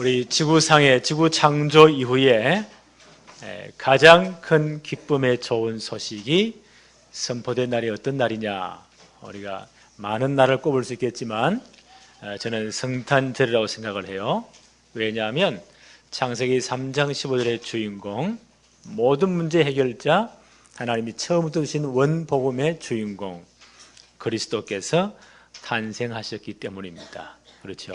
우리 지구상의 지구 창조 이후에 가장 큰 기쁨의 좋은 소식이 선포된 날이 어떤 날이냐? 우리가 많은 날을 꼽을 수 있겠지만 저는 성탄절이라고 생각을 해요. 왜냐하면 창세기 3장 15절의 주인공, 모든 문제 해결자, 하나님이 처음부터 주신 원복음의 주인공 그리스도께서 탄생하셨기 때문입니다. 그렇죠?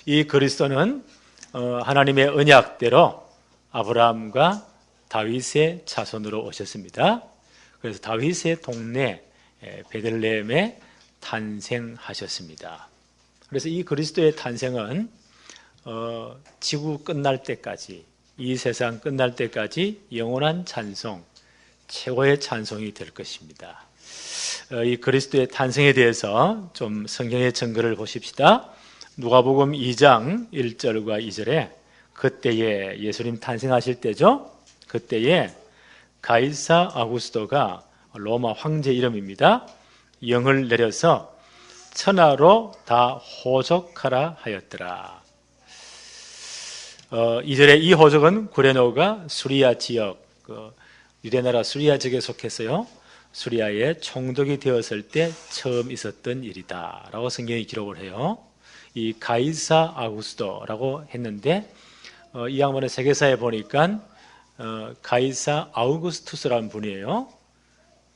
이 그리스도는 하나님의 언약대로 아브라함과 다윗의 자손으로 오셨습니다. 그래서 다윗의 동네 베들레헴에 탄생하셨습니다. 그래서 이 그리스도의 탄생은 지구 끝날 때까지, 이 세상 끝날 때까지 영원한 찬송, 최고의 찬송이 될 것입니다. 이 그리스도의 탄생에 대해서 좀 성경의 증거를 보십시다. 누가복음 2장 1절과 2절에 그때에, 예수님 탄생하실 때죠. 그때에 가이사 아구스도가 로마 황제 이름입니다. 영을 내려서 천하로 다 호족하라 하였더라. 2절에 이 호족은 구레노가 수리아 지역, 유대나라 수리아 지역에 속해서요, 수리아에 총독이 되었을 때 처음 있었던 일이다 라고 성경이 기록을 해요. 이 가이사 아구스도라고 했는데 이 양반의 세계사에 보니까 가이사 아우구스투스라는 분이에요.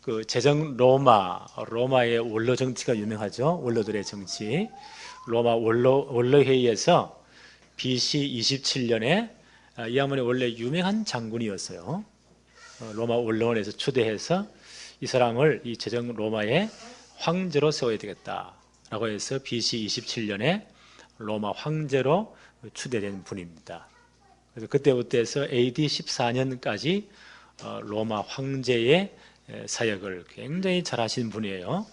그 제정 로마의 원로 정치가 유명하죠. 원로들의 정치. 로마 원로회의에서 BC 27년에 이 양반이 원래 유명한 장군이었어요. 로마 원로원에서 초대해서 이 사람을 이 제정 로마의 황제로 세워야 되겠다라고 해서 BC 27년에 로마 황제로 추대된 분입니다. 그래서 그때부터 해서 AD 14년까지 로마 황제의 사역을 굉장히 잘하신 분이에요.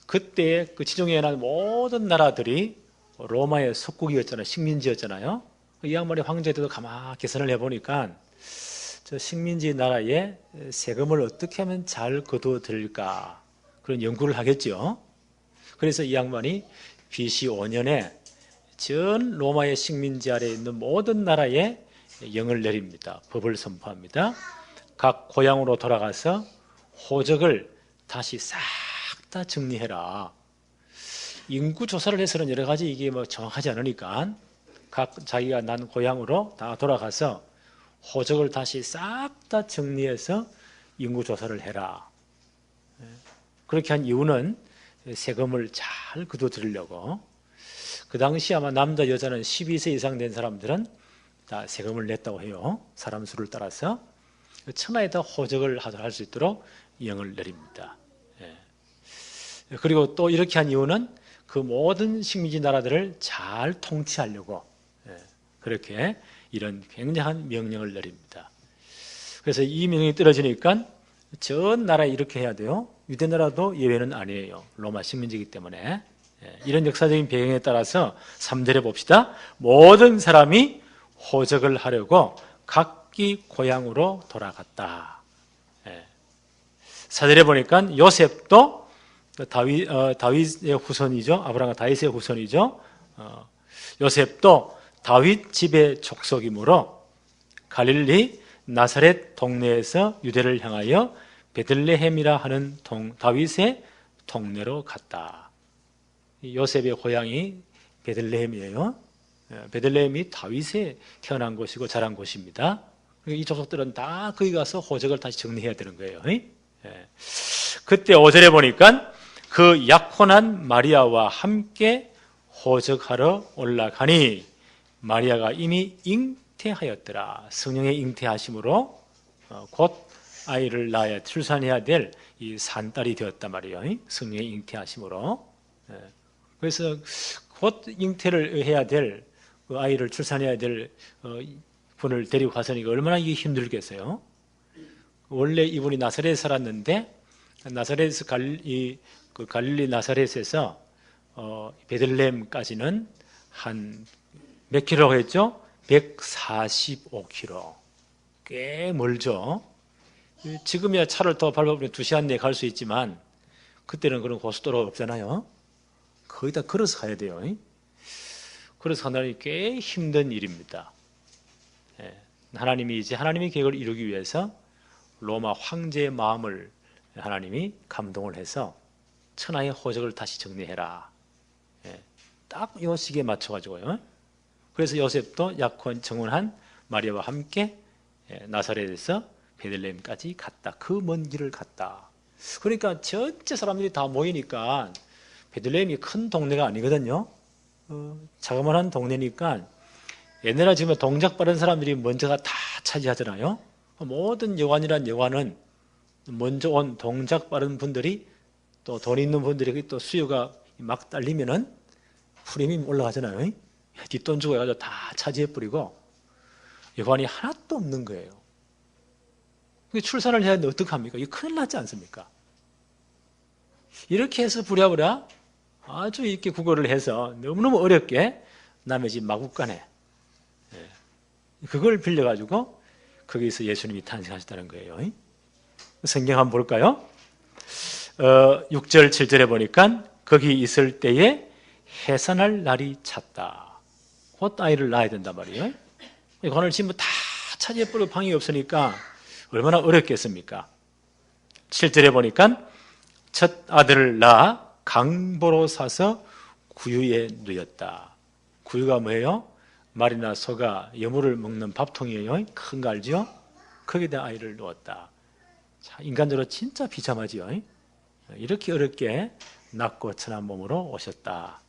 그때 그 지중해에 난 모든 나라들이 로마의 속국이었잖아요. 식민지였잖아요. 이 양반이 황제 때도 가만히 계산을 해보니까 저 식민지 나라에 세금을 어떻게 하면 잘 거둬들일까, 그런 연구를 하겠죠. 그래서 이 양반이 BC 5년에 전 로마의 식민지 아래에 있는 모든 나라에 영을 내립니다. 법을 선포합니다. 각 고향으로 돌아가서 호적을 다시 싹 다 정리해라. 인구 조사를 해서는 여러 가지 이게 정확하지 않으니까 각 자기가 난 고향으로 다 돌아가서 호적을 다시 싹 다 정리해서 인구 조사를 해라. 그렇게 한 이유는 세금을 잘 거둬들이려고. 그 당시 아마 남자 여자는 12세 이상 된 사람들은 다 세금을 냈다고 해요. 사람 수를 따라서. 천하에다 호적을 할 수 있도록 영을 내립니다. 그리고 또 이렇게 한 이유는 그 모든 식민지 나라들을 잘 통치하려고 그렇게 이런 굉장한 명령을 내립니다. 그래서 이 명령이 떨어지니까 전 나라에 이렇게 해야 돼요. 유대 나라도 예외는 아니에요. 로마 식민지이기 때문에. 이런 역사적인 배경에 따라서 3절에 봅시다. 모든 사람이 호적을 하려고 각기 고향으로 돌아갔다. 4절에 보니까 요셉도 다윗의 후손이죠. 아브라함과 다윗의 후손이죠. 요셉도 다윗 집의 족속이므로 갈릴리 나사렛 동네에서 유대를 향하여 베들레헴이라 하는 다윗의 동네로 갔다. 요셉의 고향이 베들레헴이에요. 베들레헴이 다윗에 태어난 곳이고 자란 곳입니다. 이 족속들은 다 거기 가서 호적을 다시 정리해야 되는 거예요. 그때 5절에 보니까 그 약혼한 마리아와 함께 호적하러 올라가니 마리아가 이미 잉태하였더라. 성령의 잉태하심으로 곧 아이를 낳아야 출산해야 될 이 산딸이 되었단 말이에요. 성령의 잉태하심으로. 그래서 곧 잉태를 해야 될 그 아이를 출산해야 될 분을 데리고 가서니까 얼마나 이게 힘들겠어요. 원래 이분이 나사렛에 살았는데 나사렛에서 갈릴리 나사렛에서 베들레헴까지는 한 몇 킬로라고 했죠? 145킬로. 꽤 멀죠. 지금이야 차를 더 밟아보면 2시간 내에 갈 수 있지만 그때는 그런 고속도로가 없잖아요. 거의 다 걸어서 가야 돼요. 그래서 하나님이 꽤 힘든 일입니다. 하나님이 이제 하나님의 계획을 이루기 위해서 로마 황제의 마음을 하나님이 감동을 해서 천하의 호적을 다시 정리해라. 딱 이 시기에 맞춰가지고요. 그래서 요셉도 약혼 정혼한 마리아와 함께 나사렛에서 베들레헴까지 갔다. 그 먼 길을 갔다. 그러니까 전체 사람들이 다 모이니까 베들레헴이 큰 동네가 아니거든요. 자그마한 동네니까 옛날에 지금 동작 빠른 사람들이 먼저가 다 차지하잖아요. 모든 여관이란 여관은 먼저 온 동작 빠른 분들이 또 돈 있는 분들이 또 수요가 막 딸리면은 프리미엄 올라가잖아요. 뒷돈 주고 해가지고 다 차지해버리고 여관이 하나도 없는 거예요. 출산을 해야 하는데 어떡합니까? 이거 큰일 났지 않습니까? 이렇게 해서 부랴부랴 아주 이렇게 국어를 해서 너무너무 어렵게 남의 집 마구간에 그걸 빌려가지고 거기서 예수님이 탄생하셨다는 거예요. 성경 한번 볼까요? 6절 7절에 보니까 거기 있을 때에 해산할 날이 찼다. 곧 아이를 낳아야 된단 말이에요. 관을 지금 다 차지해버리고 방이 없으니까 얼마나 어렵겠습니까? 7절에 보니까 첫 아들을 낳아 강보로 사서 구유에 누였다. 구유가 뭐예요? 말이나 소가 여물을 먹는 밥통이에요. 큰 거 알죠? 거기다 아이를 누었다. 자, 인간적으로 진짜 비참하지요. 이렇게 어렵게 낮고 천한 몸으로 오셨다.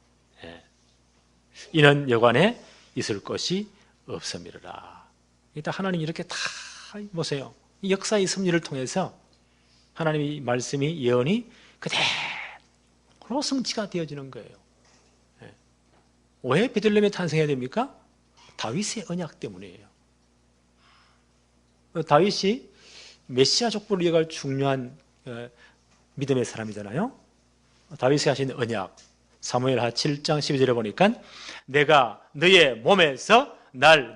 이는 여관에 있을 것이 없음이라. 일단 하나님이 이렇게 다 보세요. 이 역사의 섭리를 통해서 하나님의 말씀이 예언이 그대로 성취가 되어지는 거예요. 왜 베들레헴에 탄생해야 됩니까? 다윗의 언약 때문이에요. 다윗이 메시아 족보를 이어갈 중요한 믿음의 사람이잖아요. 다윗이 하신 언약 사무엘하 7장 12절에 보니까 내가 너의 몸에서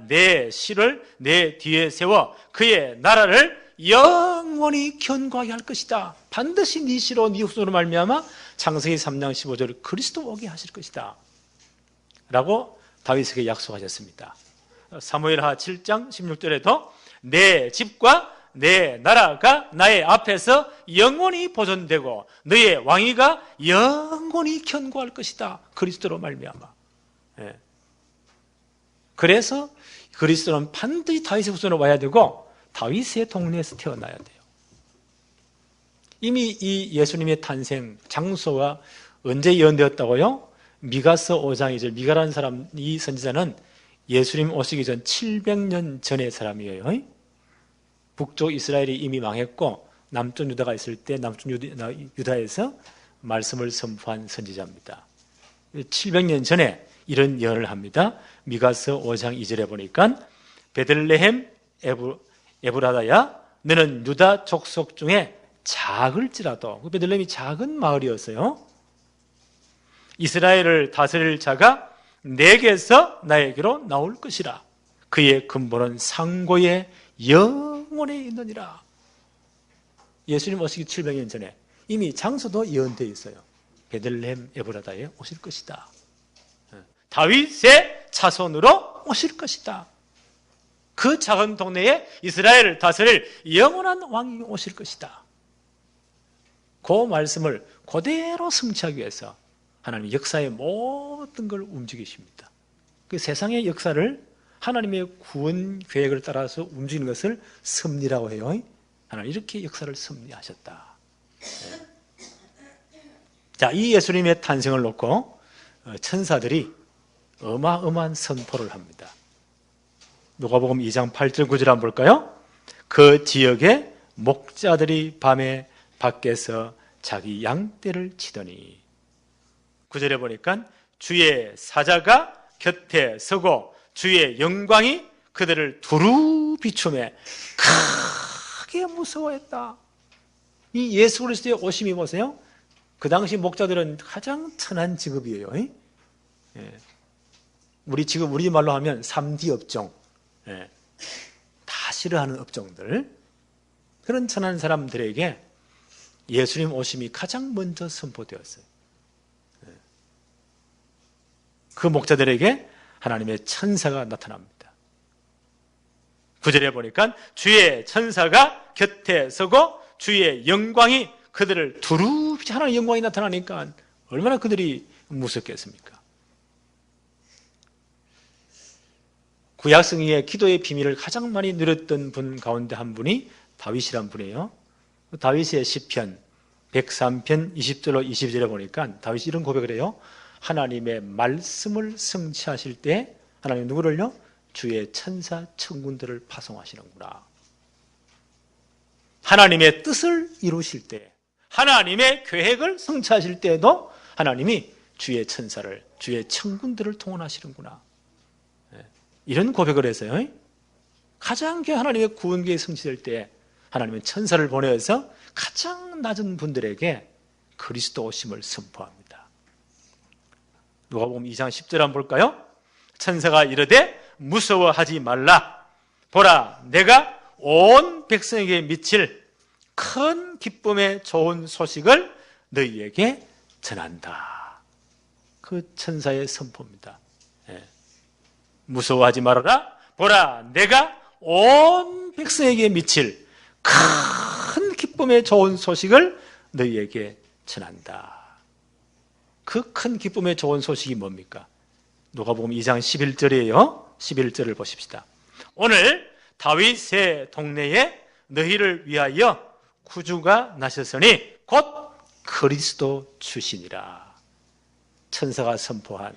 내 씨를 내 뒤에 세워 그의 나라를 영원히 견고하게 할 것이다. 반드시 네 씨로 네 후손으로 말미암아 창세기 3장 15절 그리스도 오게 하실 것이다 라고 다윗에게 약속하셨습니다. 사무엘하 7장 16절에도 내 집과 내 나라가 나의 앞에서 영원히 보존되고 너의 왕위가 영원히 견고할 것이다. 그리스도로 말미암아. 그래서 그리스도는 반드시 다윗의 후손으로 와야 되고 다윗의 동네에서 태어나야 돼요. 이미 이 예수님의 탄생 장소가 언제 예언되었다고요? 미가서 5장 2절 미가라는 사람, 이 선지자는 예수님 오시기 전 700년 전의 사람이에요. 북쪽 이스라엘이 이미 망했고 남쪽 유다가 있을 때 남쪽 유다에서 말씀을 선포한 선지자입니다. 700년 전에 이런 예언을 합니다. 미가서 5장 2절에 보니까 베들레헴 에브라다야 너는 유다 족속 중에 작을지라도, 베들레헴이 작은 마을이었어요. 이스라엘을 다스릴 자가 내게서 나에게로 나올 것이라. 그의 근본은 상고의 영원에 있느니라. 예수님 오시기 700년 전에 이미 장소도 예언되어 있어요. 베들레헴 에브라다에 오실 것이다. 다윗의 자손으로 오실 것이다. 그 작은 동네에 이스라엘을 다스릴 영원한 왕이 오실 것이다. 그 말씀을 그대로 성취하기 위해서 하나님 역사의 모든 걸 움직이십니다. 그 세상의 역사를 하나님의 구원 계획을 따라서 움직이는 것을 섭리라고 해요. 하나님 이렇게 역사를 섭리하셨다. 자, 이 예수님의 탄생을 놓고 천사들이 어마어마한 선포를 합니다. 누가복음 2장 8절 9절 한번 볼까요? 그 지역에 목자들이 밤에 밖에서 자기 양떼를 치더니 9절에 보니까 주의 사자가 곁에 서고 주의 영광이 그들을 두루 비추매 크게 무서워했다. 이 예수 그리스도의 오심이 보세요. 그 당시 목자들은 가장 천한 직업이에요. 우리 말로 하면 3D 업종, 다 싫어하는 업종들, 그런 천한 사람들에게 예수님 오심이 가장 먼저 선포되었어요. 그 목자들에게 하나님의 천사가 나타납니다. 9절에 보니까 주의 천사가 곁에 서고 주의 영광이 그들을 두루비치, 하나님의 영광이 나타나니까 얼마나 그들이 무섭겠습니까? 구약 성경의 기도의 비밀을 가장 많이 누렸던 분 가운데 한 분이 다윗이란 분이에요. 다윗의 시편 103편 20절로 22절에 보니까 다윗이 이런 고백을 해요. 하나님의 말씀을 성취하실 때 하나님 누구를요? 주의 천사 천군들을 파송하시는구나. 하나님의 뜻을 이루실 때, 하나님의 계획을 성취하실 때에도 하나님이 주의 천사를, 주의 천군들을 통원하시는구나. 이런 고백을 해서요. 가장 하나님의 구원계획이 성취될 때 하나님은 천사를 보내어서 가장 낮은 분들에게 그리스도 오심을 선포합니다. 누가복음 2장 10절 한번 볼까요? 천사가 이르되 무서워하지 말라. 보라, 내가 온 백성에게 미칠 큰 기쁨의 좋은 소식을 너희에게 전한다. 그 천사의 선포입니다. 무서워하지 말아라. 보라, 내가 온 백성에게 미칠 큰 기쁨의 좋은 소식을 너희에게 전한다. 그 큰 기쁨의 좋은 소식이 뭡니까? 누가복음 2장 11절이에요. 11절을 보십시다. 오늘 다윗의 동네에 너희를 위하여 구주가 나셨으니 곧 그리스도 주시니라. 천사가 선포한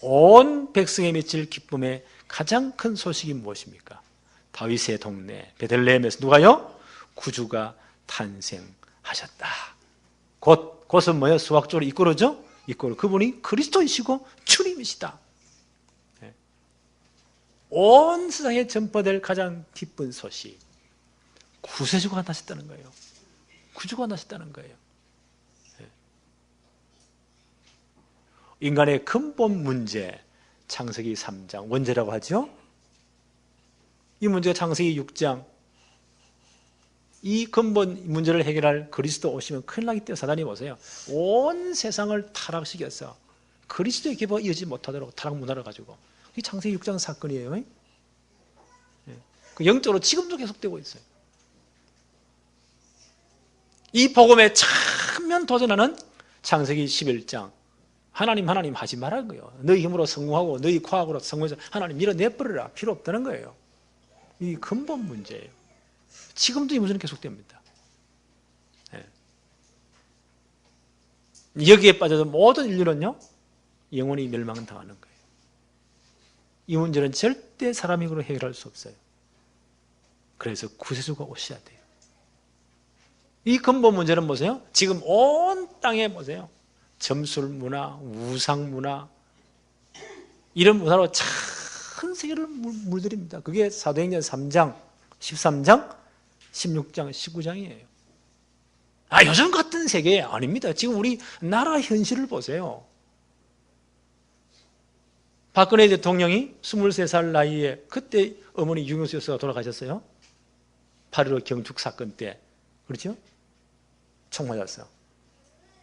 온 백성에 미칠 기쁨의 가장 큰 소식이 무엇입니까? 다윗의 동네 베들레헴에서 누가요? 구주가 탄생하셨다. 곧은 뭐예요? 수학적으로 이끌어죠? 그분이 그리스도이시고 주님이시다. 온 세상에 전파될 가장 기쁜 소식, 구세주가 나셨다는 거예요. 구주가 나셨다는 거예요. 인간의 근본 문제, 창세기 3장 원죄라고 하죠. 이 문제가 창세기 6장, 이 근본 문제를 해결할 그리스도 오시면 큰일 나기 때문에 사단이 보세요. 온 세상을 타락시켜서 그리스도의 계보가 이어지지 못하도록 타락 문화를 가지고, 이 창세기 6장 사건이에요. 영적으로 지금도 계속되고 있어요. 이 복음에 참면 도전하는 창세기 11장, 하나님 하지 말라는 거예요. 너희 힘으로 성공하고 너희 과학으로 성공해서 하나님 밀어내버려라. 필요 없다는 거예요. 이 근본 문제예요. 지금도 이 문제는 계속됩니다. 여기에 빠져서 모든 인류는요, 영원히 멸망당하는 거예요. 이 문제는 절대 사람의 힘으로 해결할 수 없어요. 그래서 구세주가 오셔야 돼요. 이 근본 문제는 뭐세요? 지금 온 땅에 보세요. 점술 문화, 우상 문화, 이런 문화로 전 세계를 물들입니다. 그게 사도행전 3장, 13장, 16장, 19장이에요. 요즘 같은 세계 아닙니다. 지금 우리 나라 현실을 보세요. 박근혜 대통령이 23살 나이에 그때 어머니 유경수 여사가 돌아가셨어요. 8.15 경축 사건 때. 그렇죠? 총 맞았어요.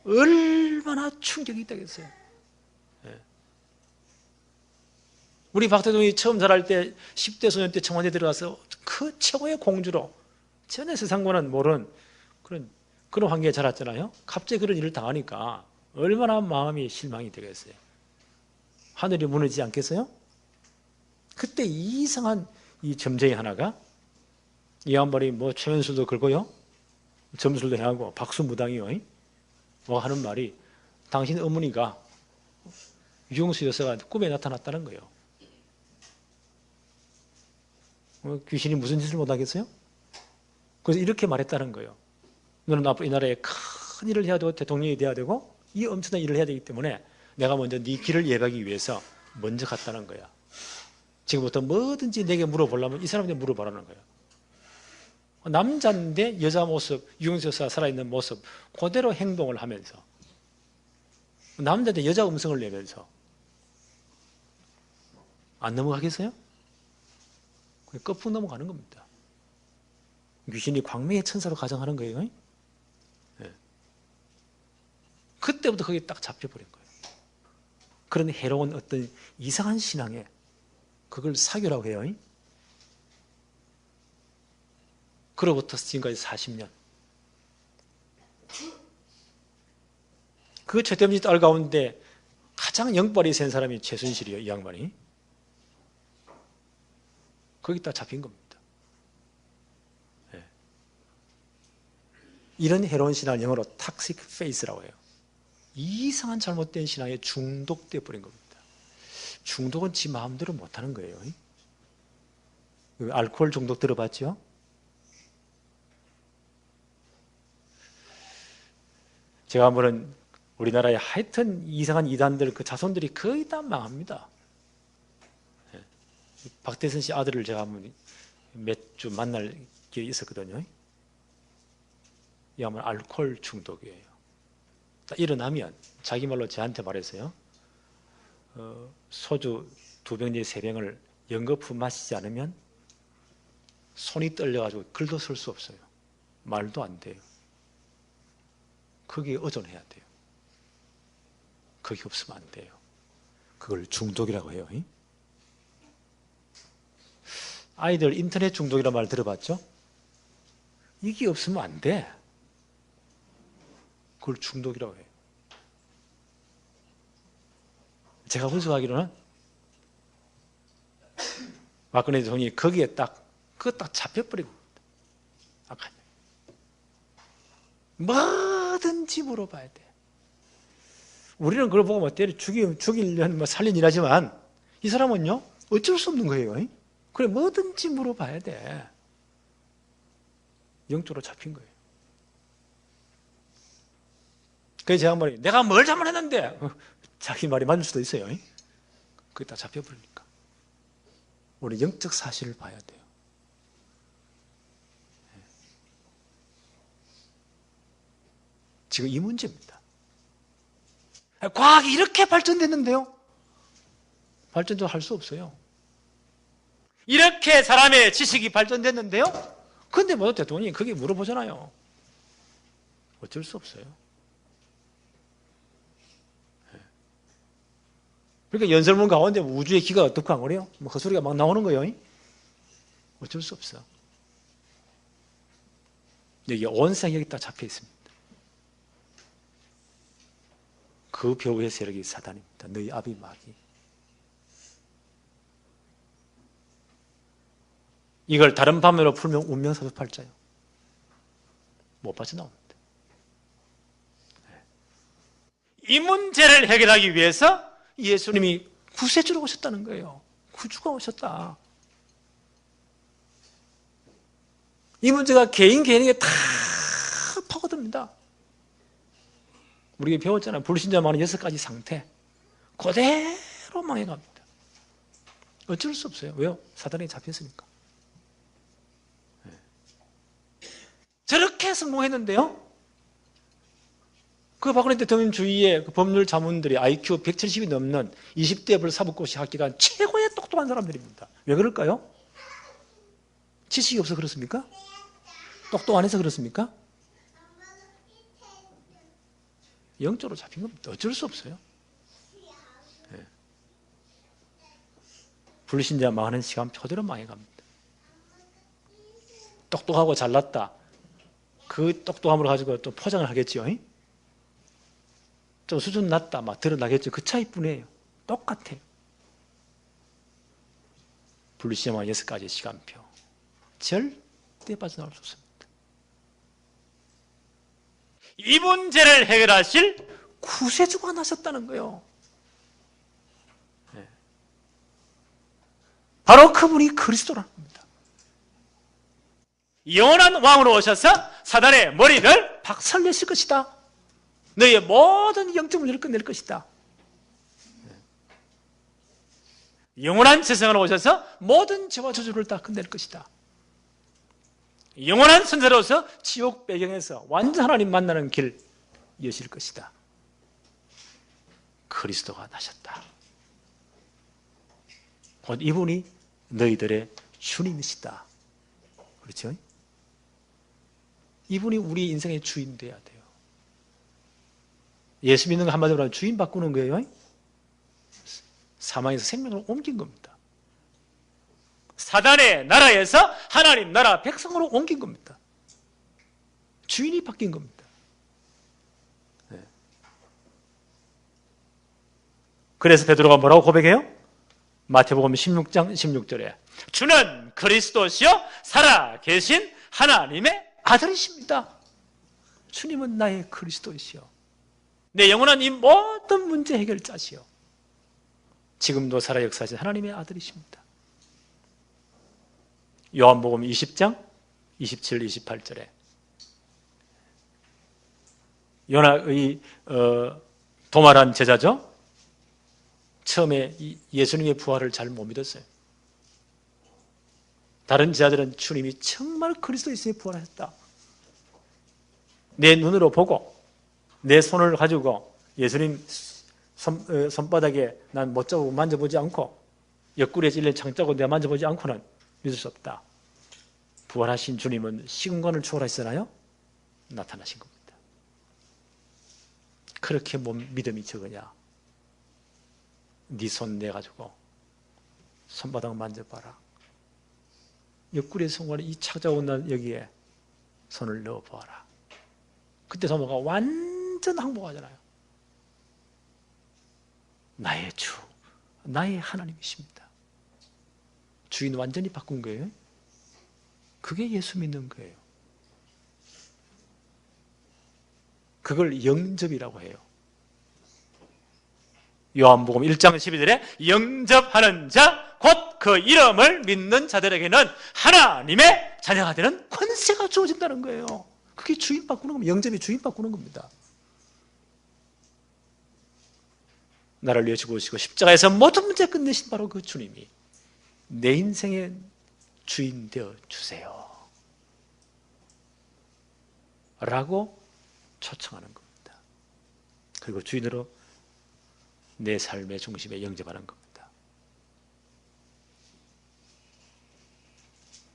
얼마나 충격이 있다겠어요. 우리 박 대통령이 처음 자랄 때 10대 소년 때 청와대 들어가서 그 최고의 공주로 전혀 세상과는 모르는 그런 환경에 자랐잖아요. 갑자기 그런 일을 당하니까 얼마나 마음이 실망이 되겠어요. 하늘이 무너지지 않겠어요? 그때 이상한 이 점쟁이 하나가 이 양반이 뭐 최면술도 걸고요, 점술도 해하고 박수무당이요, 뭐 하는 말이 당신 어머니가 유경수 여사가 꿈에 나타났다는 거예요. 귀신이 무슨 짓을 못하겠어요? 그래서 이렇게 말했다는 거예요. 너는 앞으로 이 나라에 큰 일을 해야 되고 대통령이 돼야 되고 이 엄청난 일을 해야 되기 때문에 내가 먼저 네 길을 예배하기 위해서 먼저 갔다는 거야. 지금부터 뭐든지 내게 물어보려면 이 사람한테 물어보라는 거예요. 남자인데 여자 모습, 유경수 여사가 살아있는 모습 그대로 행동을 하면서, 남자인데 여자 음성을 내면서 안 넘어가겠어요? 그냥 거품 넘어가는 겁니다. 귀신이 광명의 천사로 가정하는 거예요. 네. 그때부터 거기 딱 잡혀버린 거예요. 그런 해로운 어떤 이상한 신앙에 그걸 사교라고 해요. 그로부터 지금까지 40년. 그 최대문지 딸 가운데 가장 영빨이 센 사람이 최순실이에요. 이 양반이. 거기다 잡힌 겁니다. 네. 이런 해로운 신앙을 영어로 toxic faith라고 해요. 이상한 잘못된 신앙에 중독돼 버린 겁니다. 중독은 지 마음대로 못하는 거예요. 알코올 중독 들어봤죠? 제가 한번은 우리나라에 하여튼 이상한 이단들 그 자손들이 거의 다 망합니다. 박대선 씨 아들을 제가 한번 몇 주 만날 기회가 있었거든요. 이 양반 알코올 중독이에요. 딱 일어나면 자기 말로 저한테 말했어요. 소주 2병 내지 3병을 연거푸 마시지 않으면 손이 떨려가지고 글도 쓸 수 없어요. 말도 안 돼요. 거기에 의존해야 돼요. 그게 없으면 안 돼요. 그걸 중독이라고 해요. 아이들 인터넷 중독이라는 말 들어봤죠? 이게 없으면 안 돼. 그걸 중독이라고 해요. 제가 분석하기로는 박근혜 대통령이 거기에 그거 딱 잡혀버린 겁니다. 뭐든지 물어봐야 돼. 우리는 그걸 보고 뭐 죽이려는 살린 일하지만 이 사람은요 어쩔 수 없는 거예요. 그래 뭐든지 물어봐야 돼. 영적으로 잡힌 거예요. 그래서 제가 말이 내가 뭘 잘못했는데 자기 말이 맞을 수도 있어요. 그게 다 잡혀버리니까 우리 영적 사실을 봐야 돼요. 지금 이 문제입니다. 과학이 이렇게 발전됐는데요. 발전도 할 수 없어요. 이렇게 사람의 지식이 발전됐는데요. 그런데 뭐 대통령이 그게 물어보잖아요. 어쩔 수 없어요. 그러니까 연설문 가운데 우주의 기가 어떻게 안 그래요? 뭐 헛소리가 막 나오는 거예요. 어쩔 수 없어. 여기 온 세상이 여기다 잡혀 있습니다. 그 배후의 세력이 사단입니다. 너희 아비 마귀. 이걸 다른 방면으로 풀면 운명사주팔자예요. 못 빠져나옵니다. 이 문제를 해결하기 위해서 예수님이 구세주로 오셨다는 거예요. 구주가 오셨다. 이 문제가 개인에게 다 파고듭니다. 우리가 배웠잖아요. 불신자 많은 6가지 상태. 그대로 망해갑니다. 어쩔 수 없어요. 왜요? 사단에 잡혔으니까. 저렇게 성공했는데요. 그 박근혜 대통령 주위에 그 법률 자문들이 IQ 170이 넘는 20대 불 사법고시 학기간 최고의 똑똑한 사람들입니다. 왜 그럴까요? 지식이 없어서 그렇습니까? 똑똑 안 해서 그렇습니까? 영적으로 잡힌 겁니다. 어쩔 수 없어요. 네. 불신자 망하는 시간 표대로 망해갑니다. 똑똑하고 잘났다. 그 똑똑함을 가지고 또 포장을 하겠죠. 좀 수준 낮다 막 드러나겠죠. 그 차이뿐이에요. 똑같아요. 불신자만 6가지 시간표. 절대 빠져나올 수 없습니다. 이 문제를 해결하실 구세주가 나섰다는 거예요. 네. 바로 그분이 그리스도라는 겁니다. 영원한 왕으로 오셔서 사단의 머리를 박살내실 것이다. 너희의 모든 영적 문제를 끝낼 것이다. 영원한 세상으로 오셔서 모든 죄와 저주를 다 끝낼 것이다. 영원한 선사로서 지옥 배경에서 완전 하나님 만나는 길 여실 것이다. 그리스도가 나셨다. 곧 이분이 너희들의 주님이시다. 그렇죠? 이분이 우리 인생의 주인 돼야 돼요. 예수 믿는 거 한마디로 하면 주인 바꾸는 거예요. 사망에서 생명으로 옮긴 겁니다. 사단의 나라에서 하나님 나라 백성으로 옮긴 겁니다. 주인이 바뀐 겁니다. 네. 그래서 베드로가 뭐라고 고백해요? 마태복음 16장 16절에 주는 그리스도시요 살아 계신 하나님의 아들이십니다. 주님은 나의 그리스도이시요 내 영원한 이 모든 문제 해결자시요 지금도 살아 역사하신 하나님의 아들이십니다. 요한복음 20장 27, 28절에 요나의 도말한 제자죠. 처음에 예수님의 부활을 잘 못 믿었어요. 다른 제자들은 주님이 정말 그리스도이시에 부활하셨다. 내 눈으로 보고 내 손을 가지고 예수님 손바닥에 난 못 잡고 만져보지 않고 옆구리에 찔린 창자고 내가 만져보지 않고는 믿을 수 없다. 부활하신 주님은 시공간을 초월하시잖아요. 나타나신 겁니다. 그렇게 믿음이 적으냐? 네 손 내가지고 손바닥 만져봐라. 옆구리에 손가락 이 찾아온 여기에 손을 넣어보아라. 그때 소모가 완전 항복하잖아요. 나의 주, 나의 하나님이십니다. 주인 완전히 바꾼 거예요. 그게 예수 믿는 거예요. 그걸 영접이라고 해요. 요한복음 1장 12절에 영접하는 자, 곧 그 이름을 믿는 자들에게는 하나님의 자녀가 되는 권세가 주어진다는 거예요. 그게 주인 바꾸는 겁니다. 영접이 주인 바꾸는 겁니다. 나를 위해 죽으시고 십자가에서 모든 문제 끝내신 바로 그 주님이 내 인생의 주인 되어 주세요 라고 초청하는 겁니다. 그리고 주인으로 내 삶의 중심에 영접하는 겁니다.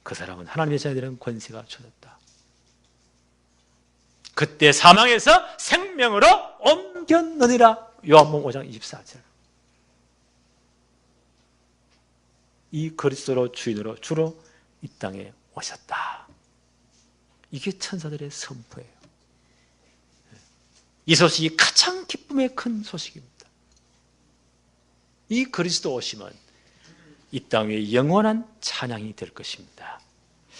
그 사람은 하나님의 자녀들은 권세가 주어졌다. 그때 사망에서 생명으로 옮겼느니라. 요한복음 5장 24절. 이 그리스도로 주인으로 주로 이 땅에 오셨다. 이게 천사들의 선포예요. 이 소식이 가장 기쁨의 큰 소식입니다. 이 그리스도 오심은 이 땅에 영원한 찬양이 될 것입니다.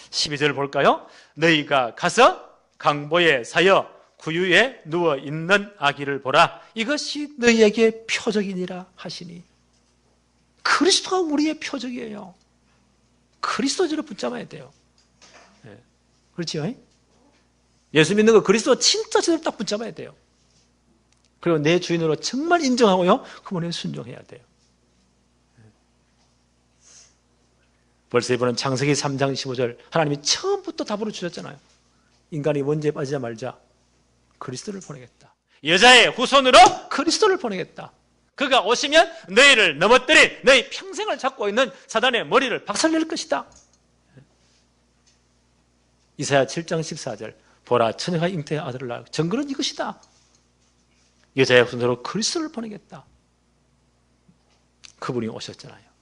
12절 볼까요? 너희가 가서 강보에 사여 구유에 누워있는 아기를 보라. 이것이 너희에게 표적이니라 하시니. 그리스도가 우리의 표적이에요. 그리스도를 붙잡아야 돼요. 네. 그렇지요? 예수 믿는 거 그리스도 진짜 제대로 딱 붙잡아야 돼요. 그리고 내 주인으로 정말 인정하고요, 그분에 순종해야 돼요. 벌써 이번엔 창세기 3장 15절 하나님이 처음부터 답으로 주셨잖아요. 인간이 원죄에 빠지자 말자 그리스도를 보내겠다. 여자의 후손으로 그리스도를 보내겠다. 그가 오시면 너희를 넘어뜨린 너희 평생을 잡고 있는 사단의 머리를 박살낼 것이다. 이사야 7장 14절 보라 처녀가 잉태의 아들을 낳을 증거는 이것이다. 여자의 후손으로 그리스도를 보내겠다. 그분이 오셨잖아요.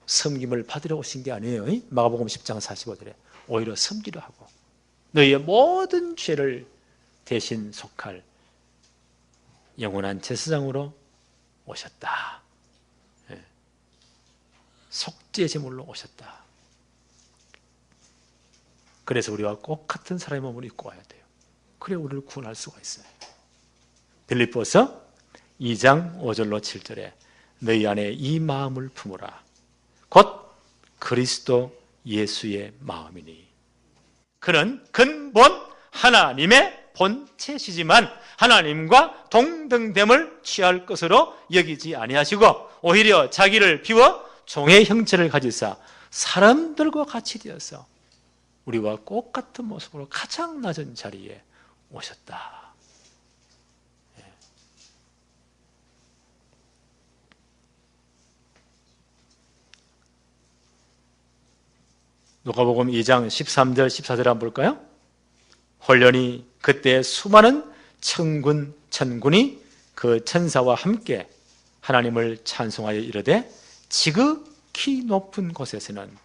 섬김을 받으러 오신 게 아니에요. 마가복음 10장 45절에 오히려 섬기려 하고 너희의 모든 죄를 대신 속할 영원한 제사장으로 오셨다. 속죄 제물로 오셨다. 그래서 우리와 꼭 같은 사람의 몸을 입고 와야 돼요. 그래 우리를 구원할 수가 있어요. 빌립보서 2장 5절로 7절에 너희 안에 이 마음을 품으라. 곧 그리스도 예수의 마음이니 그는 근본 하나님의 본체시지만 하나님과 동등됨을 취할 것으로 여기지 아니하시고 오히려 자기를 비워 종의 형체를 가지사 사람들과 같이 되어서 우리와 꼭 같은 모습으로 가장 낮은 자리에 오셨다. 누가복음 2장 13절 14절 한번 볼까요? 홀련히 그때 수많은 천군이 그 천사와 함께 하나님을 찬송하여 이르되 지극히 높은 곳에서는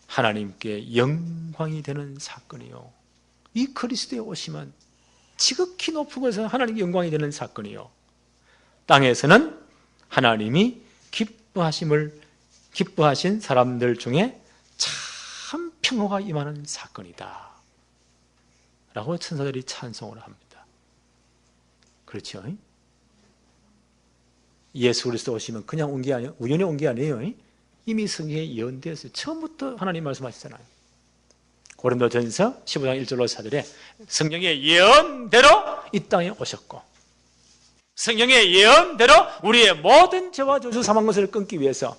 하나님께 영광이 되는 사건이요. 이 그리스도의 오심은 지극히 높은 곳에서 하나님께 영광이 되는 사건이요. 땅에서는 하나님이 기뻐하신 사람들 중에 참 평화가 임하는 사건이다 라고 천사들이 찬송을 합니다. 그렇죠? 예수 그리스도 오시면 그냥 온 게 아니에요. 우연히 온 게 아니에요. 이미 성경에 예언되었어요. 처음부터 하나님 말씀하시잖아요. 고린도전서 15장 1절로 4절에 성경의 예언대로 이 땅에 오셨고, 성경의 예언대로 우리의 모든 죄와 저주 사망 것을 끊기 위해서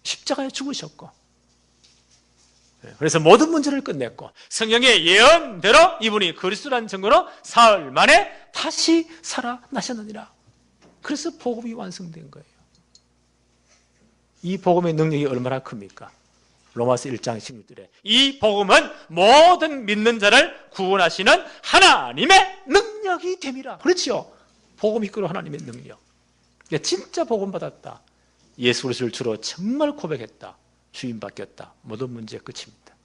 십자가에 죽으셨고, 그래서 모든 문제를 끝냈고, 성경의 예언대로 이분이 그리스도라는 증거로 사흘 만에 다시 살아나셨느니라. 그래서 복음이 완성된 거예요. 이 복음의 능력이 얼마나 큽니까? 로마서 1장 16절에 이 복음은 모든 믿는 자를 구원하시는 하나님의 능력이 됨이라. 그렇죠? 복음이 이끌어 하나님의 능력. 진짜 복음 받았다, 예수 그리스도를 주로 정말 고백했다, 주임 바뀌었다, 모든 문제 끝입니다.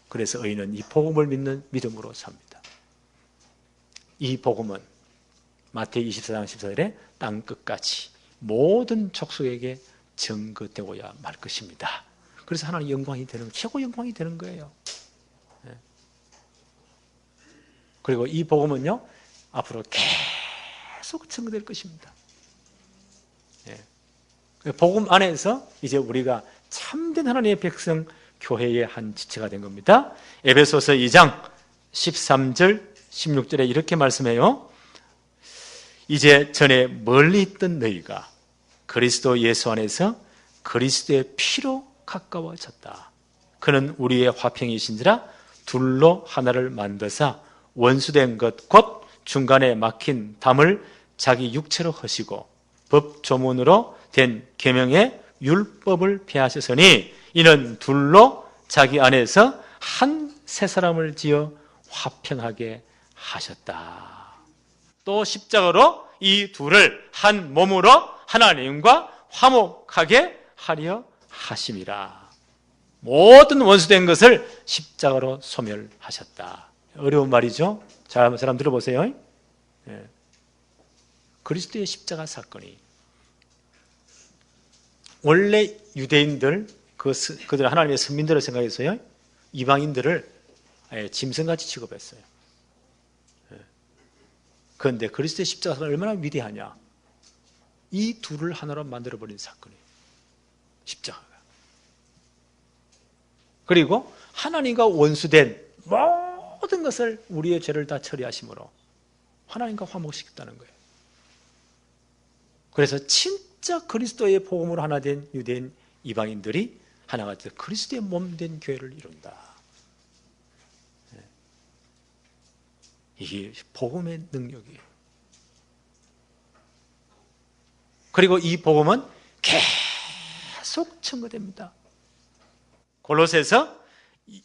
그래서 의인은 이 복음을 믿는 믿음으로 삽니다. 이 복음은 마태복음 24장 14절에 땅 끝까지 모든 족속에게 증거되고야 말 것입니다. 그래서 하나님 영광이 되는, 최고 영광이 되는 거예요. 그리고 이 복음은요 앞으로 계속 증거될 것입니다. 복음 안에서 이제 우리가 참된 하나님의 백성 교회의 한 지체가 된 겁니다. 에베소서 2장 13절 16절에 이렇게 말씀해요. 이제 전에 멀리 있던 너희가 그리스도 예수 안에서 그리스도의 피로 가까워졌다. 그는 우리의 화평이신지라 둘로 하나를 만드사 원수된 것 곧 중간에 막힌 담을 자기 육체로 허시고 법 조문으로 된 계명의 율법을 폐하셨으니 이는 둘로 자기 안에서 한 새 사람을 지어 화평하게 하셨다. 또 십자가로 이 둘을 한 몸으로 하나님과 화목하게 하려 하심이라. 모든 원수된 것을 십자가로 소멸하셨다. 어려운 말이죠. 자, 한번 사람 들어보세요. 그리스도의 십자가 사건이 원래 유대인들, 그들 하나님의 선민들을 생각해서요, 이방인들을 짐승같이 취급했어요. 그런데 그리스도의 십자가가 얼마나 위대하냐. 이 둘을 하나로 만들어버린 사건이에요. 십자가가. 그리고 하나님과 원수된 모든 것을, 우리의 죄를 다 처리하심으로 하나님과 화목시켰다는 거예요. 그래서 진짜 그리스도의 복음으로 하나 된 유대인 이방인들이 하나가 되어 그리스도의 몸된 교회를 이룬다. 이게 복음의 능력이에요. 그리고 이 복음은 계속 증거됩니다. 골로새서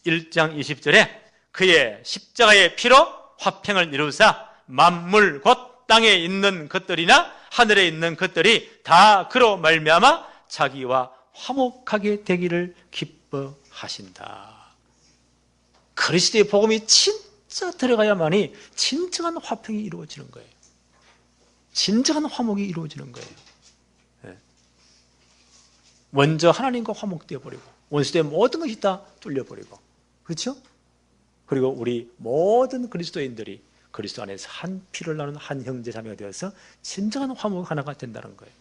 1장 20절에 그의 십자가의 피로 화평을 이루사 만물 곧 땅에 있는 것들이나 하늘에 있는 것들이 다 그로 말미암아 자기와 화목하게 되기를 기뻐하신다. 그리스도의 복음이 진짜 들어가야만이 진정한 화평이 이루어지는 거예요. 진정한 화목이 이루어지는 거예요. 먼저 하나님과 화목되어 버리고 원수의 모든 것이 다 뚫려버리고, 그렇죠? 그리고 우리 모든 그리스도인들이 그리스도 안에서 한 피를 나누는 한 형제 자매가 되어서 진정한 화목 하나가 된다는 거예요.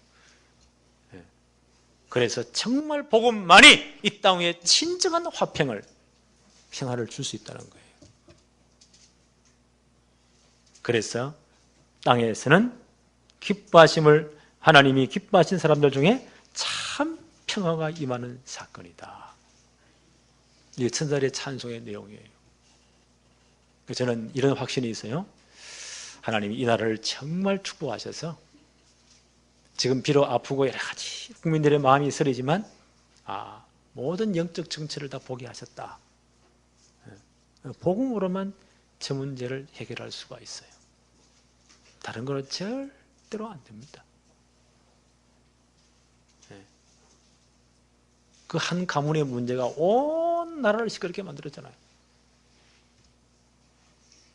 그래서 정말 복음만이 이 땅 위에 진정한 화평을, 평화를 줄 수 있다는 거예요. 그래서 땅에서는 기뻐하심을, 하나님이 기뻐하신 사람들 중에 참 평화가 임하는 사건이다. 이게 천사들의 찬송의 내용이에요. 저는 이런 확신이 있어요. 하나님이 이 나라를 정말 축복하셔서 지금 비록 아프고 여러 가지 국민들의 마음이 쓰리지만 모든 영적 정체를 다 보게 하셨다. 복음으로만 저 문제를 해결할 수가 있어요. 다른 거는 절대로 안 됩니다. 그 한 가문의 문제가 온 나라를 시끄럽게 만들었잖아요.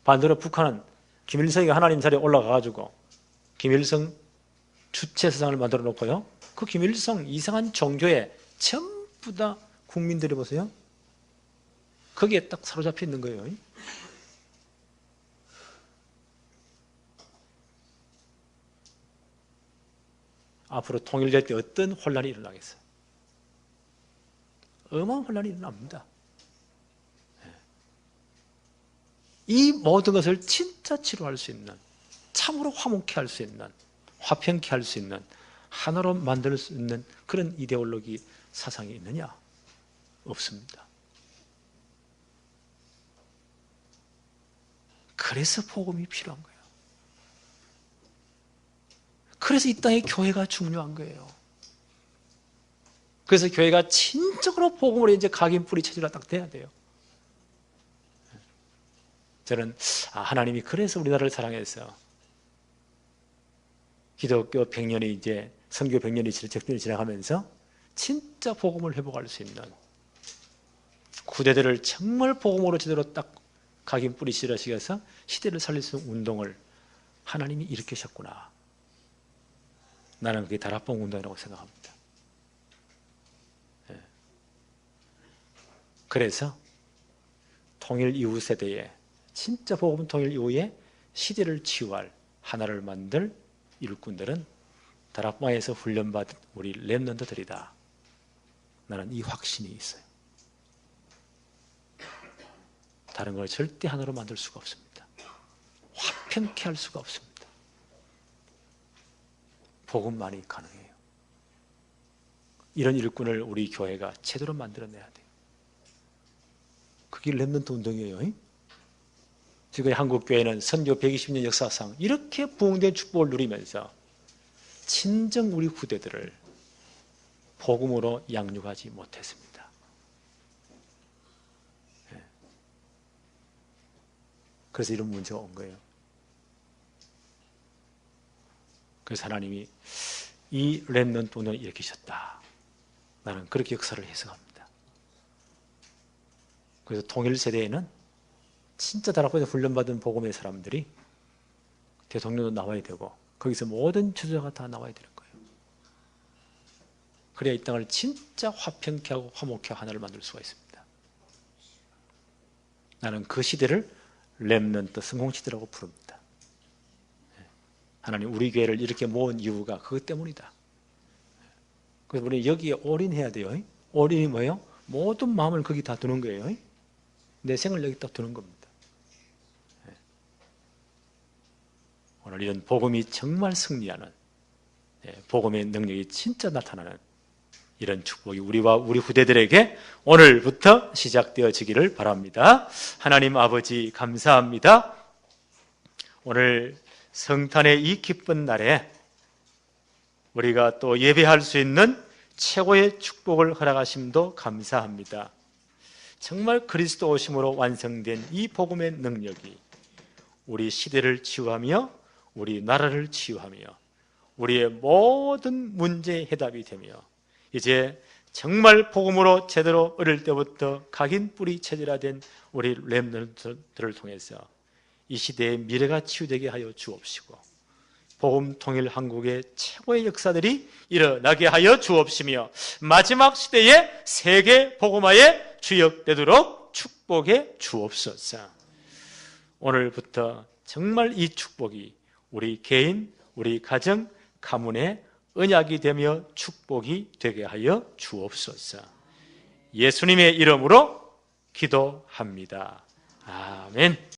반대로 북한은 김일성이 하나님 자리에 올라가가지고 김일성 주체사상을 만들어 놓고요. 그 김일성 이상한 종교에 전부 다 국민들이 보세요. 거기에 딱 사로잡혀 있는 거예요. 앞으로 통일될 때 어떤 혼란이 일어나겠어요? 어마어마한 혼란이 일어납니다. 이 모든 것을 진짜 치료할 수 있는, 참으로 화목케 할 수 있는, 화평케 할 수 있는, 하나로 만들 수 있는 그런 이데올로기 사상이 있느냐? 없습니다. 그래서 복음이 필요한 거예요. 그래서 이 땅에 교회가 중요한 거예요. 그래서 교회가 진정으로 복음으로 이제 각인 뿌리 체질화 딱 돼야 돼요. 저는 하나님이 그래서 우리나라를 사랑해서 기독교 100년이 이제 선교 100년이 적전이 지나가면서 진짜 복음을 회복할 수 있는 구대들을 정말 복음으로 제대로 딱 각인 뿌리 실어시켜서 시대를 살릴 수 있는 운동을 하나님이 일으키셨구나. 나는 그게 다락방 운동이라고 생각합니다. 그래서 통일 이후 세대에 진짜 복음 통일 이후에 시대를 치유할 하나를 만들 일꾼들은 다락방에서 훈련받은 우리 렘넌트들이다. 나는 이 확신이 있어요. 다른 걸 절대 하나로 만들 수가 없습니다. 화평케 할 수가 없습니다. 복음만이 가능해요. 이런 일꾼을 우리 교회가 제대로 만들어내야 돼요. 그게 렘넌트 운동이에요. 지금 한국 교회는 선교 120년 역사상 이렇게 부흥된 축복을 누리면서 친정 우리 후대들을 복음으로 양육하지 못했습니다. 그래서 이런 문제가 온 거예요. 그래서 하나님이 이 렘넌트 운동을 일으키셨다. 나는 그렇게 역사를 해석합니다. 그래서 통일 세대에는 진짜 다락방에서 훈련받은 복음의 사람들이 대통령도 나와야 되고 거기서 모든 주자가 다 나와야 되는 거예요. 그래야 이 땅을 진짜 화평케 하고 화목케 하나를 만들 수가 있습니다. 나는 그 시대를 렘넌트 성공시대라고 부릅니다. 하나님 우리 교회를 이렇게 모은 이유가 그것 때문이다. 그래서 우리 여기에 올인해야 돼요. 올인이 뭐예요? 모든 마음을 거기 다 두는 거예요. 내 생을 여기 딱 두는 겁니다. 오늘 이런 복음이 정말 승리하는, 복음의 능력이 진짜 나타나는 이런 축복이 우리와 우리 후대들에게 오늘부터 시작되어지기를 바랍니다. 하나님 아버지 감사합니다. 오늘 성탄의 이 기쁜 날에 우리가 또 예배할 수 있는 최고의 축복을 허락하심도 감사합니다. 정말 그리스도 오심으로 완성된 이 복음의 능력이 우리 시대를 치유하며 우리 나라를 치유하며 우리의 모든 문제의 해답이 되며 이제 정말 복음으로 제대로 어릴 때부터 각인 뿌리 체질화된 우리 렘넌트들을 통해서 이 시대의 미래가 치유되게 하여 주옵시고 복음 통일 한국의 최고의 역사들이 일어나게 하여 주옵시며 마지막 시대의 세계 복음화에 주역되도록 축복해 주옵소서. 오늘부터 정말 이 축복이 우리 개인, 우리 가정, 가문의 언약이 되며 축복이 되게 하여 주옵소서. 예수님의 이름으로 기도합니다. 아멘.